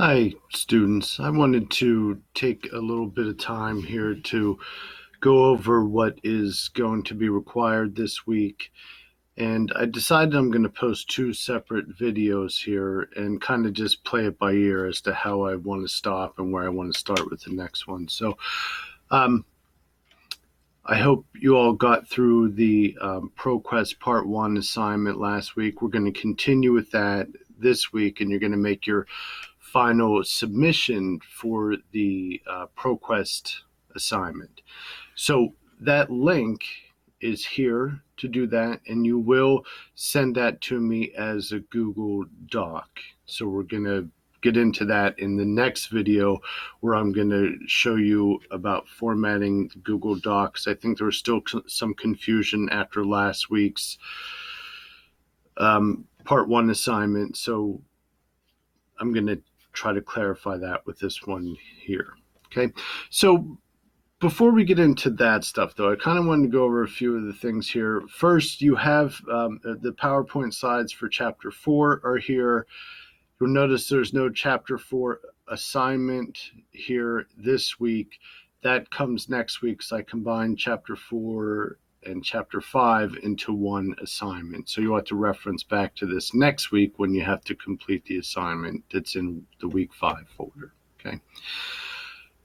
Hi, students. I wanted to take a little bit of time here to go over what is going to be required this week. And I decided I'm going to post two separate videos here and kind of just play it by ear as to how I want to stop and where I want to start with the next one. So um, I hope you all got through the ProQuest Part 1 assignment last week. We're going to continue with that this week, and you're going to make your final submission for the ProQuest assignment. So that link is here to do that, and you will send that to me as a Google Doc. So we're going to get into that in the next video, where I'm going to show you about formatting Google Docs. I think there was still some confusion after last week's Part 1 assignment, so I'm going to try to clarify that with this one here. Okay, so before we get into that stuff, though, I kind of wanted to go over a few of the things here. First, you have the PowerPoint slides for Chapter 4 are here. You'll notice there's no Chapter 4 assignment here this week. That comes next week, so I combined Chapter 4 and Chapter 5 into one assignment. So you'll have to reference back to this next week when you have to complete the assignment that's in the Week 5 folder. Okay.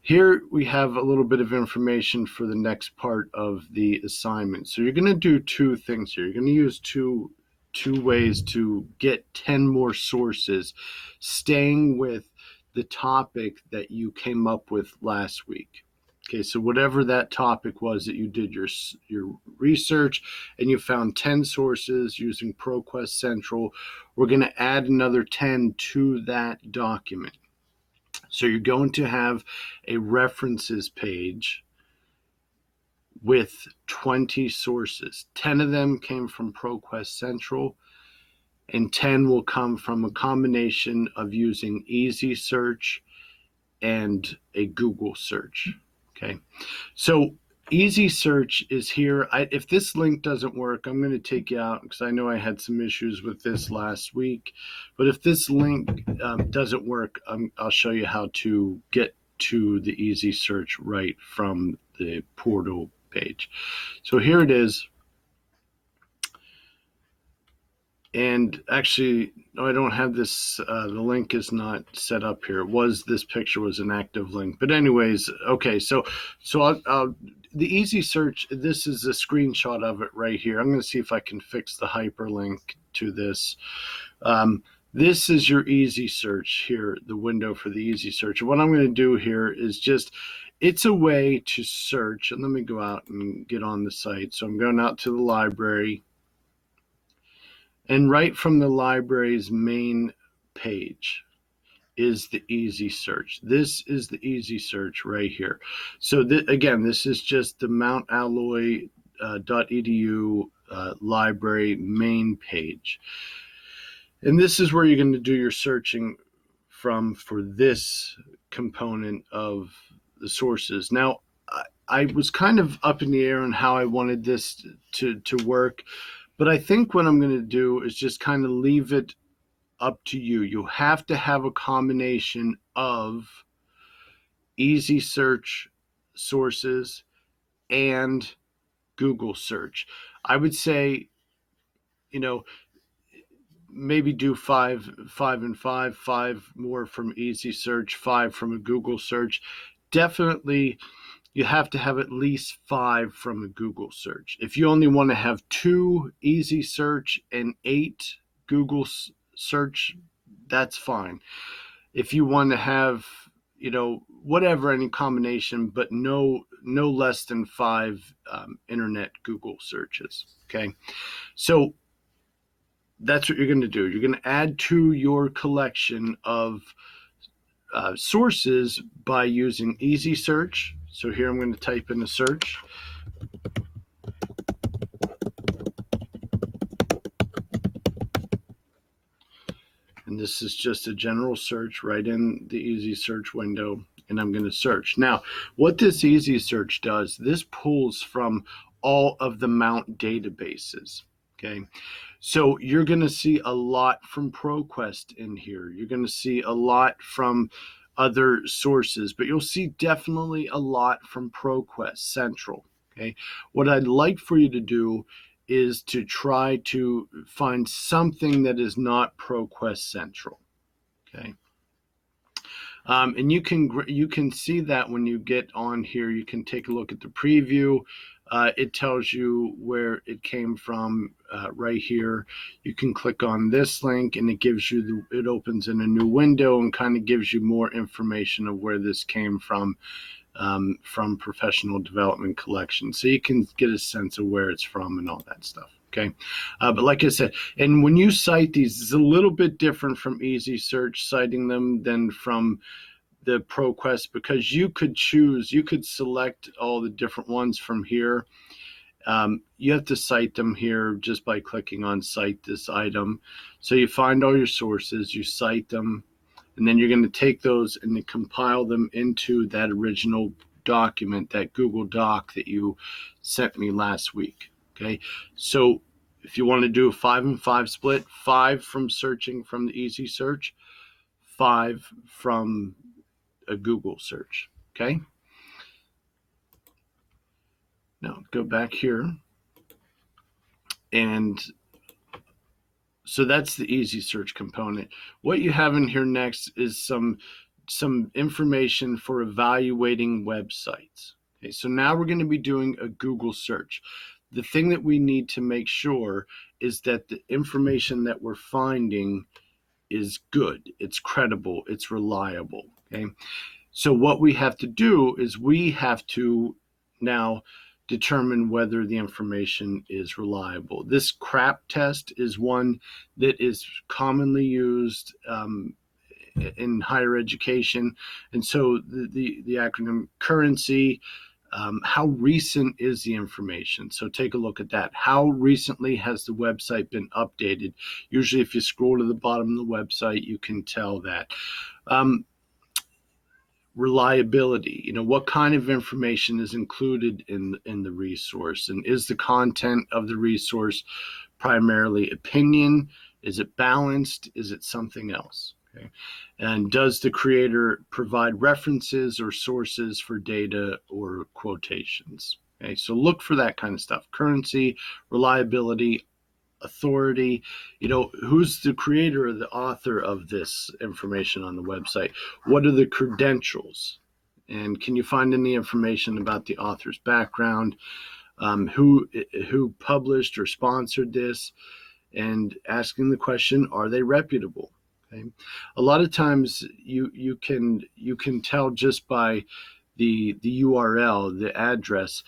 Here we have a little bit of information for the next part of the assignment. So you're going to do two things here. You're going to use two ways to get 10 more sources, staying with the topic that you came up with last week. Okay, so whatever that topic was that you did your research and you found 10 sources using ProQuest Central, we're going to add another 10 to that document. So you're going to have a references page with 20 sources. 10 of them came from ProQuest Central, and 10 will come from a combination of using Easy Search and a Google search. Okay, so Easy Search is here. If this link doesn't work, I'm going to take you out because I know I had some issues with this last week. But if this link doesn't work, I'll show you how to get to the Easy Search right from the portal page. So here it is. And actually, no, I don't have this. The link is not set up here. This picture was an active link. But anyways, okay, so the Easy Search, this is a screenshot of it right here. I'm going to see if I can fix the hyperlink to this. This is your Easy Search here, the window for the Easy Search. And what I'm going to do here is it's a way to search. And let me go out and get on the site. So I'm going out to the library. And right from the library's main page is the Easy Search. This is the Easy Search right here. So again, this is just the Mount Alloy .edu library main page. And this is where you're going to do your searching from for this component of the sources. Now, I was kind of up in the air on how I wanted this to work. But I think what I'm going to do is just kind of leave it up to you. You have to have a combination of Easy Search sources and Google search. I would say, maybe do five and five more from Easy Search, 5 from a Google search. Definitely you have to have at least 5 from a Google search. If you only want to have 2 Easy Search and 8 Google search, that's fine. If you want to have, whatever, any combination, but no less than 5 internet Google searches. Okay, so that's what you're going to do. You're going to add to your collection of sources by using Easy Search. So here I'm going to type in a search. And this is just a general search right in the Easy Search window. And I'm going to search. Now, what this Easy Search does, this pulls from all of the Mount databases. Okay. So you're going to see a lot from ProQuest in here. You're going to see a lot from other sources, but you'll see definitely a lot from ProQuest Central. Okay. What I'd like for you to do is to try to find something that is not ProQuest Central. Okay. And you can see that when you get on here. You can take a look at the preview. It tells you where it came from right here. You can click on this link, and it gives you it opens in a new window and kind of gives you more information of where this came from Professional Development Collection, so you can get a sense of where it's from and all that stuff. Okay, but like I said, and when you cite these, it's a little bit different from Easy Search citing them than from the ProQuest, because you could select all the different ones from here. You have to cite them here just by clicking on Cite This Item. So you find all your sources, you cite them, and then you're going to take those and compile them into that original document, that Google Doc that you sent me last week. Okay, so if you want to do a 5 and 5 split, 5 from searching from the Easy Search, 5 from a Google search. Okay, now go back here, and so that's the Easy Search component. What you have in here next is some information for evaluating websites. Okay, so now we're going to be doing a Google search. The thing that we need to make sure is that the information that we're finding is good, it's credible, it's reliable. Okay, so what we have to do is we have to now determine whether the information is reliable. This CRAP test is one that is commonly used in higher education. And so the acronym currency, how recent is the information? So take a look at that. How recently has the website been updated? Usually if you scroll to the bottom of the website, you can tell that. Reliability, what kind of information is included in the resource, and is the content of the resource primarily opinion? Is it balanced? Is it something else? Okay. And does the creator provide references or sources for data or quotations? Okay, so look for that kind of stuff. Currency, reliability, authority, who's the creator or the author of this information on the website? What are the credentials? And can you find any information about the author's background? Who published or sponsored this? And asking the question, are they reputable? Okay. A lot of times you can tell just by the URL, the address.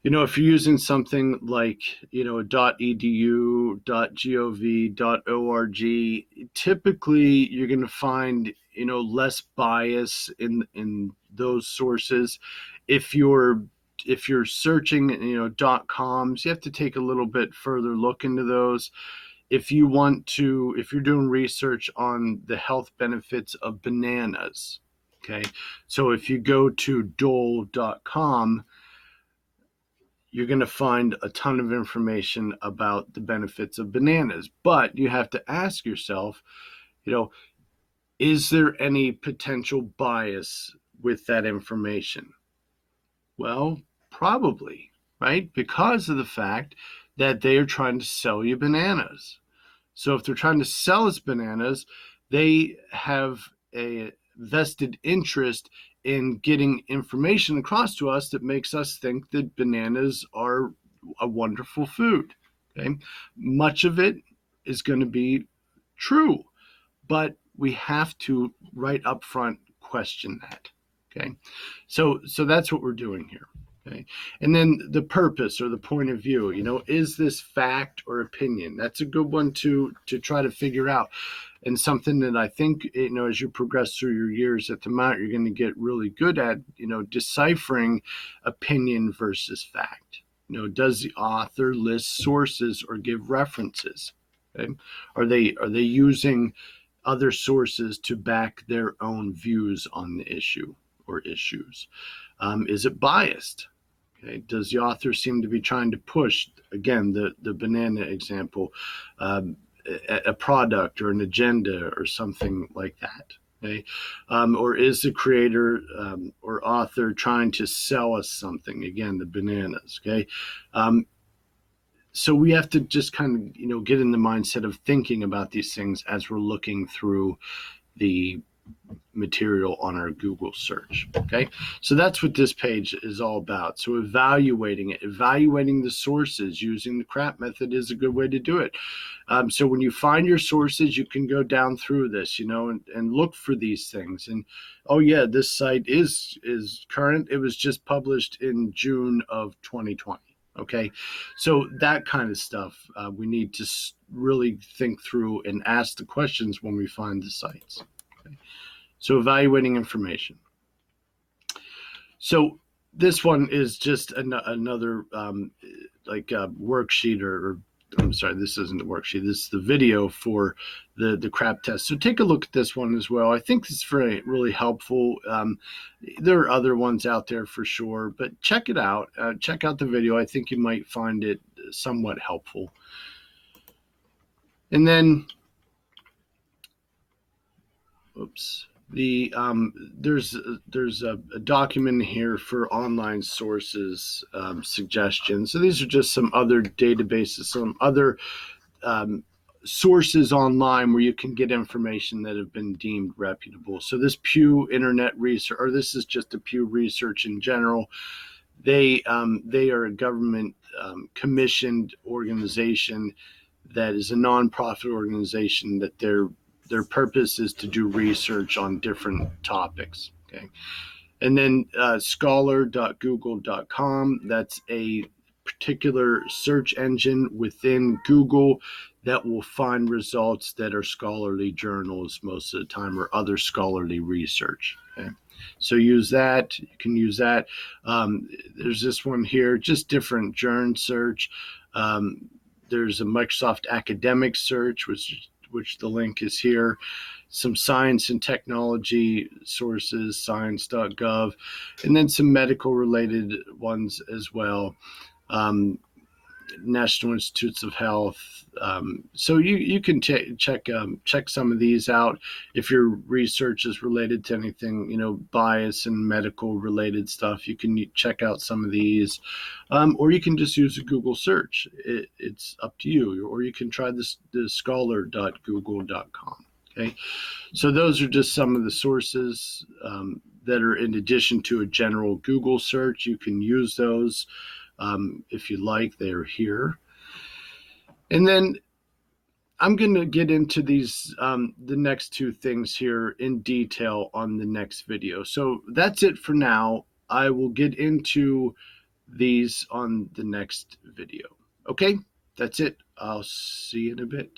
If you're using something like, .edu, .gov, .org, typically you're going to find, less bias in those sources. If you're searching, .coms, you have to take a little bit further look into those. If you're doing research on the health benefits of bananas, okay, so if you go to dole.com, you're going to find a ton of information about the benefits of bananas. But you have to ask yourself, is there any potential bias with that information? Well, probably, right? Because of the fact that they are trying to sell you bananas. So if they're trying to sell us bananas, they have a vested interest in getting information across to us that makes us think that bananas are a wonderful food. Okay, much of it is going to be true, but we have to right up front question that. Okay, so that's what we're doing here. Okay, and then the purpose or the point of view. Is this fact or opinion? That's a good one to try to figure out, and something that I think as you progress through your years at the Mount, you're going to get really good at deciphering opinion versus fact. Does the author list sources or give references? Okay, are they using other sources to back their own views on the issue or issues? Is it biased? Okay. Does the author seem to be trying to push, again, the banana example, a product or an agenda or something like that? Okay. Or is the creator or author trying to sell us something? Again, the bananas. Okay. So we have to just kind of, get in the mindset of thinking about these things as we're looking through the material on our Google search. Okay. So that's what this page is all about. So evaluating it, evaluating the sources using the CRAP method is a good way to do it. So when you find your sources, you can go down through this, and look for these things. And, oh yeah, this site is current. It was just published in June of 2020. Okay. So that kind of stuff, we need to really think through and ask the questions when we find the sites. Okay. So evaluating information. So this one is just another worksheet or I'm sorry, this isn't the worksheet. This is the video for the CRAP test. So take a look at this one as well. I think it's really helpful. There are other ones out there for sure, but check it out. Check out the video. I think you might find it somewhat helpful. And then, oops. There's a document here for online sources suggestions. So these are just some other databases, some other sources online where you can get information that have been deemed reputable. So this Pew Internet Research, or this is just a Pew Research in general. They are a government commissioned organization that is a nonprofit organization that their purpose is to do research on different topics. Okay. And then scholar.google.com, that's a particular search engine within Google that will find results that are scholarly journals most of the time or other scholarly research. Okay. So use that. You can use that. There's this one here, just different journal search. There's a Microsoft Academic Search, which the link is here. Some science and technology sources, science.gov, and then some medical related ones as well. National Institutes of Health. So you can check some of these out if your research is related to anything, bias and medical related stuff. You can check out some of these, or you can just use a Google search. It's up to you, or you can try the scholar.google.com. Okay, so those are just some of the sources that are in addition to a general Google search. You can use those. If you like, they're here. And then I'm going to get into these, the next two things here in detail on the next video. So that's it for now. I will get into these on the next video. Okay, that's it. I'll see you in a bit.